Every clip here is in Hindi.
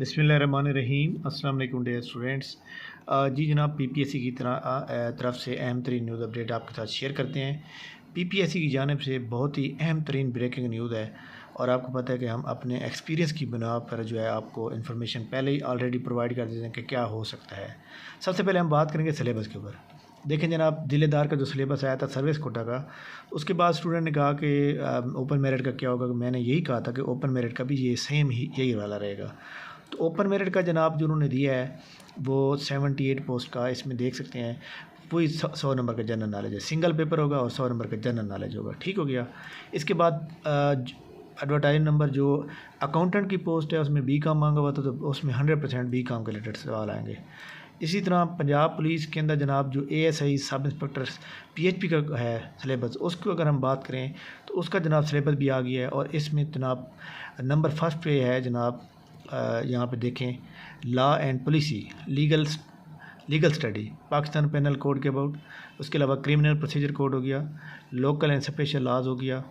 बिस्मिल्लाहिर्रहमानिर्रहीम। अस्सलाम वालेकुम डियर स्टूडेंट्स। जी जनाब, पीपीएससी की तरफ से अहम तरीन न्यूज़ अपडेट आपके साथ शेयर करते हैं। पीपीएससी की जानिब से बहुत ही अहम तरीन ब्रेकिंग न्यूज़ है और आपको पता है कि हम अपने एक्सपीरियंस की बिना पर जो है आपको इन्फॉर्मेशन पहले ही ऑलरेडी प्रोवाइड कर देते हैं कि क्या हो सकता है। सबसे पहले हम बात करेंगे सिलेबस के ऊपर। देखें जनाब, ज़िलेदार का जो सिलेबस आया था सर्विस कोटा का, उसके बाद स्टूडेंट ने कहा कि ओपन मेरिट का क्या होगा। मैंने यही कहा था कि ओपन मेरिट का भी ये सेम ही यही वाला रहेगा। तो ओपन मेरिट का जनाब जो उन्होंने दिया है वो 78 पोस्ट का, इसमें देख सकते हैं वही 100 नंबर का जनरल नॉलेज है। सिंगल पेपर होगा और 100 नंबर का जनरल नॉलेज होगा। ठीक हो गया। इसके बाद एडवर्टाइज नंबर जो अकाउंटेंट की पोस्ट है उसमें बी कॉम मांगा हुआ था, तो उसमें 100% बी कॉम के रिलेटेड सवाल आएंगे। इसी तरह पंजाब पुलिस के अंदर जनाब जो एएसआई सब इंस्पेक्टर पीएचपी का है सिलेबस, उसको अगर हम बात करें तो उसका जनाब सिलेबस भी आ गया है और इसमें जनाब नंबर फर्स्ट पे है जनाब, यहाँ पे देखें, law and policy, legal study, Pakistan penal code के अबाउट। उसके अलावा क्रिमिनल प्रोसीजर कोड हो गया, लोकल एंड स्पेशल लॉज हो गया,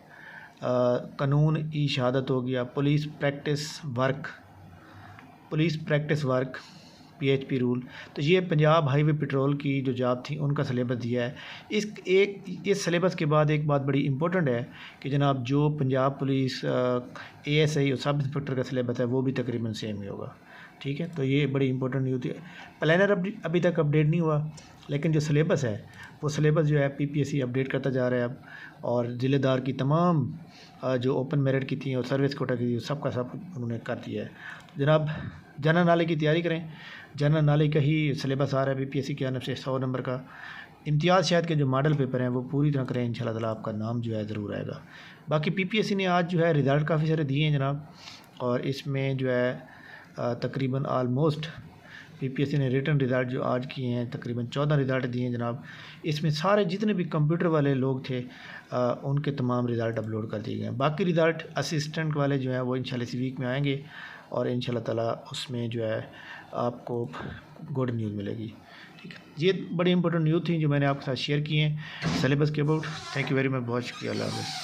कानून ई शहादत हो गया, police practice work, PHP rule. तो ये पंजाब हाईवे पेट्रोल की जो जॉब थी उनका सिलेबस दिया है। इस सिलेबस के बाद एक बात बड़ी इंपॉर्टेंट है कि जनाब जो पंजाब पुलिस एएसआई और सब इंस्पेक्टर का सिलेबस है वो भी तकरीबन सेम ही होगा। ठीक है, तो ये बड़ी इंपॉर्टेंट न्यूज़ है। प्लानर अभी तक अपडेट नहीं हुआ, लेकिन जो सिलेबस है वो सिलेबस जो है पीपीएससी अपडेट करता जा रहा है अब। और ज़िलेदार की तमाम जो ओपन मेरिट की थी और सर्विस कोटा की थी सब का सब उन्होंने कर दिया है। जनाब जनरल नॉलेज की तैयारी करें। जनरल नॉलेज का ही सिलेबस आ रहा है पीपीएससी की जानब से 100 नंबर का। इम्तियाज़ शायद के जो मॉडल पेपर हैं वो पूरी तरह करें, इंशाल्लाह ताला आपका नाम जो है ज़रूर आएगा। बाकी पीपीएससी ने आज जो है रिज़ल्ट काफ़ी सारे दिए हैं जनाब, और इसमें जो है तकरीबन आलमोस्ट पीपीएससी ने रिटन रिज़ल्ट जो आज किए हैं तकरीबन 14 रिज़ल्ट दिए हैं जनाब। इसमें सारे जितने भी कंप्यूटर वाले लोग थे उनके तमाम रिज़ल्ट अपलोड कर दिए गए हैं। बाकी रिज़ल्ट असिस्टेंट वाले जो हैं वो इंशाल्लाह इसी वीक में आएंगे और इंशाल्लाह ताला उसमें जो है आपको गुड न्यूज़ मिलेगी। ठीक है, ये बड़ी इंपॉर्टेंट न्यूज़ थी जो मैंने आपके साथ शेयर की हैं सिलेबस के about. Thank you very much, बहुत शुक्रिया। अल्लाह हाफ़िज़।